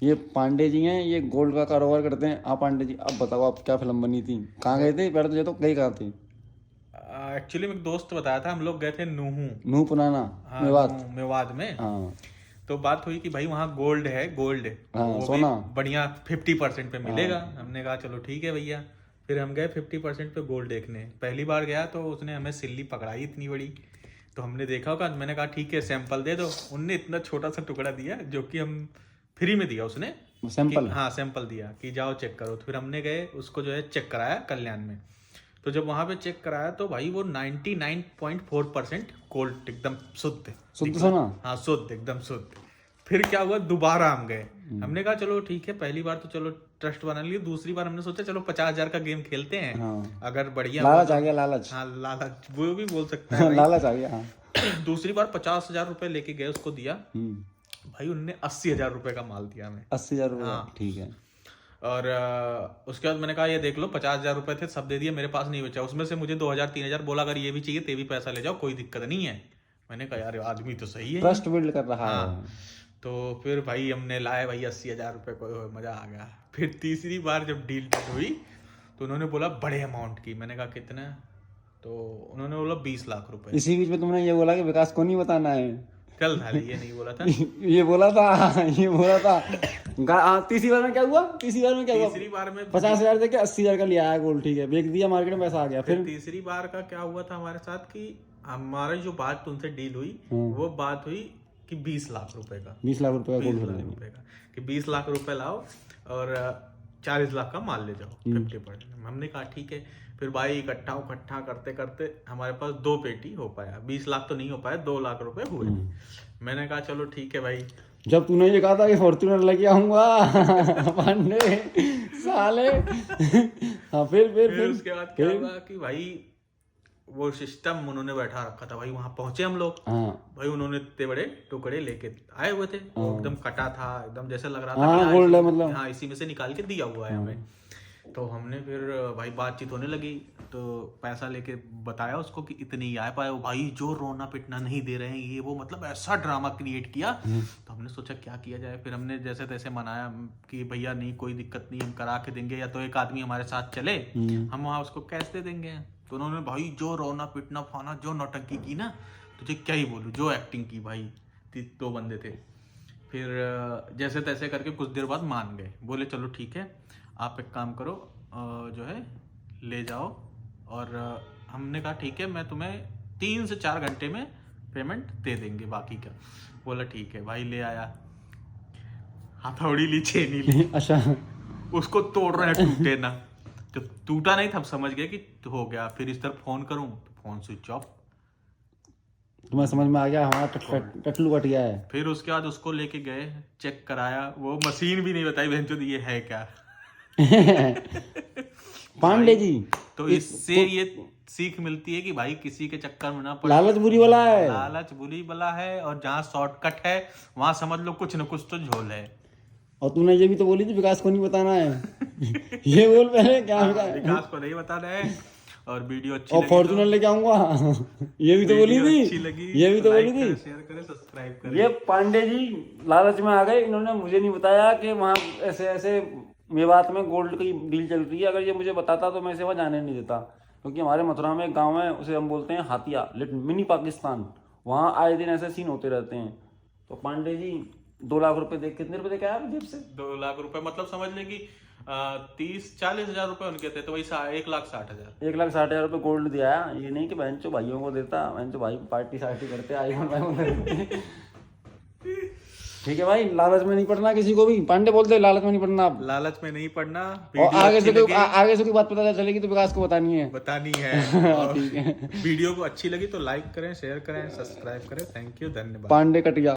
ये पांडे जी हैं, ये गोल्ड का कारोबार करते हैं। आप पांडे जी, अब बताओ आप क्या फिल्म बनी थी, कहाँ गए थे? पहले तो ये तो गई कहाँ थे? एक्चुअली मेरे दोस्त बताया था, हम लोग गए थे नूहू। नूह पुराना हाँ, मेवात। नूहू मेवात में। हाँ तो बात हुई कि भाई वहाँ गोल्ड है, गोल्ड, हाँ वो भी सोना। बढ़िया 50% पे मिलेगा। हाँ हमने कहा चलो ठीक है भैया। फिर हम गए 50% पे गोल्ड देखने। पहली बार गया तो उसने हमें सिल्ली पकड़ाई इतनी बड़ी। तो हमने देखा होगा, मैंने कहा ठीक है सैंपल दे दो। उनने इतना छोटा सा टुकड़ा दिया जो कि हम फ्री में दिया उसने। कि सैंपल। हाँ, सैंपल दिया कि जाओ चेक करो। तो फिर हमने गए उसको जो है चेक कराया कल्याण में। तो जब वहां पे चेक कराया तो भाई वो 99.4% गोल्ड एकदम शुद्ध शुद्ध निकला। सोना। हाँ, शुद्ध, एकदम शुद्ध। फिर क्या हुआ, दोबारा हम गए। हमने कहा चलो ठीक है, पहली बार तो चलो ट्रस्ट बना लिया। दूसरी बार हमने सोचा चलो 50,000 का गेम खेलते हैं, हाँ अगर बढ़िया हुआ लालच तो। आ गया, लालच। हाँ, लालच वो भी बोल सकता है भाई। लालच आ गया हाँ। दूसरी बार 50,000 रुपए लेके गए, उसको दिया। हम्म। भाई उनने 80,000 रुपए का माल दिया हमें। 80,000 रुपये का, हाँ। ठीक है। और उसके बाद मैंने कहा ये देख लो, 50,000 रुपए थे, सब दे दिए, मेरे पास नहीं बचा। उसमें से मुझे 2,000 3,000 बोला अगर ये भी चाहिए ते भी पैसा ले जाओ, कोई दिक्कत नहीं है। मैंने कहा यार आदमी तो सही है ये। ट्रस्ट बिल्ड कर रहा है। हाँ। तो फिर भाई हमने लाए भाई 80,000 रुपए को, मजा आ गया। फिर तीसरी बार जब डील हुई तो उन्होंने बोला बड़े अमाउंट की। मैंने कहा कितना? तो उन्होंने बोला 20 लाख रुपए। इसी बीच में तुमने ये बोला कि विकास को नहीं बताना है। चल धाले, ये नहीं बोला था। ये बोला था, ये बोला था। तीसरी बार में क्या हुआ? तीसरी बार में क्या हुआ? तीसरी बार में 50,000 देके 80,000 का लिया है गोल्ड, ठीक है, बेच दिया मार्केट में, पैसा आ गया। फिर फिर तीसरी बार का क्या हुआ था हमारे साथ कि हमारी जो बात उनसे डील हुई, वो बात हुई कि 20 लाख रुपए का। 20 लाख रुपए का 20 गोल्ड लाख खरीदेंगे। रुपए का कि 20 लाख रुपए लाओ और 40 लाख का माल ले जाओ 50%। हमने कहा ठीक है। फिर भाई इकट्ठा करते करते हमारे पास 2 पेटी हो पाया। 20 लाख तो नहीं हो पाया, 2 लाख रुपए हुए। मैंने कहा चलो ठीक है भाई। जब तूने ये कहा था कि फॉर्च्यूनर लेके आऊंगा पांडे साले। हाँ फिर उसके बाद क्या हुआ कि भाई वो सिस्टम उन्होंने बैठा रखा था। भाई वहां पहुंचे हम लोग। हाँ भाई उन्होंने इतने बड़े टुकड़े लेके आए हुए थे। वो एकदम कटा था, एकदम जैसे लग रहा था हाँ, कि गोल्ड है इसी- मतलब। हाँ, इसी में से निकाल के दिया हुआ है हमें। तो हमने फिर भाई बातचीत होने लगी। तो पैसा लेके बताया उसको कि इतनी ही आ पाए। भाई जो रोना पिटना नहीं दे रहे हैं ये वो, मतलब ऐसा ड्रामा क्रिएट किया। तो हमने सोचा क्या किया जाए। फिर हमने जैसे तैसे मनाया कि भैया नहीं, कोई दिक्कत नहीं, हम करा के देंगे, या तो एक आदमी हमारे साथ चले, हम वहाँ उसको कैश दे देंगे। तो उन्होंने भाई जो रोना पिटना फाना, जो नौटंकी की ना, तुझे क्या ही बोलूं, जो एक्टिंग की भाई। 2 बंदे थे। फिर जैसे तैसे करके कुछ देर बाद मान गए। बोले चलो ठीक है, आप एक काम करो, जो है ले जाओ। और हमने कहा ठीक है, मैं तुम्हें 3 से 4 घंटे में पेमेंट दे देंगे, बाकी क्या। बोला ठीक है। भाई ले आया, हथौड़ी ली, छेनी ली, अच्छा। उसको तोड़ रहे हैं, टूटे ना। जब टूटा नहीं था समझ गए कि हो गया। फिर इस तरफ फोन करूं तो फोन स्विच ऑफ। तुम्हें समझ में आ गया हमारा टटलू कट गया है। फिर उसके बाद उसको लेके गए, चेक कराया। वो मशीन भी नहीं बताई बहन चोद ये है क्या। पांडे जी, तो इससे ये सीख मिलती है कि भाई किसी के चक्कर में ना पड़ो। लालच बुरी वाला है। लालच बुरी बला है, और जहाँ शॉर्टकट है वहां समझ लो कुछ न कुछ तो झोल है। और तूने ये भी तो बोली थी विकास को नहीं बताना है। ये बोल पहले क्या विकास को नहीं बताना है। और वीडियो अच्छी और लगी फॉर्च्यूनर लेके आऊंगा। ये भी तो बोली वीडियो अच्छी थी, लगी ये भी तो बोली लाइक थी। करें, शेयर करें, सब्सक्राइब करें। ये पांडे जी लालच में आ गए। इन्होंने मुझे नहीं बताया कि वहाँ ऐसे ऐसे मेवात में गोल्ड की डील चल रही है। अगर ये मुझे बताता तो मैं इसे वहाँ जाने नहीं देता। क्योंकि हमारे मथुरा में एक गाँव है, उसे हम बोलते हैं हाथिया, लिटिल मिनी पाकिस्तान। वहाँ आए दिन ऐसे सीन होते रहते हैं। तो पांडे जी 2 लाख रुपए दे, कितने रुपए दे के आया आप जेब से? 2 लाख रुपए मतलब समझ लें कि 30-40 हजार रुपए उनके थे, तो वही 1,60,000। 1,60,000 रुपए गोल्ड दिया है। ये नहीं कि बहन चो भाइयों को देता, बहन चो भाई पार्टी सार्टी करते, आईफोन वाईफोन देते। ठीक है भाई, लालच में नहीं पड़ना किसी को भी। पांडे बोलते लालच में नहीं पड़ना आप। लालच में नहीं पड़ना। और आगे से कोई बात पता चलेगी तो विकास को बतानी है। और ठीक है। वीडियो को अच्छी लगी तो लाइक करें, शेयर करें, सब्सक्राइब करें। थैंक यू, धन्यवाद। पांडे कटिया।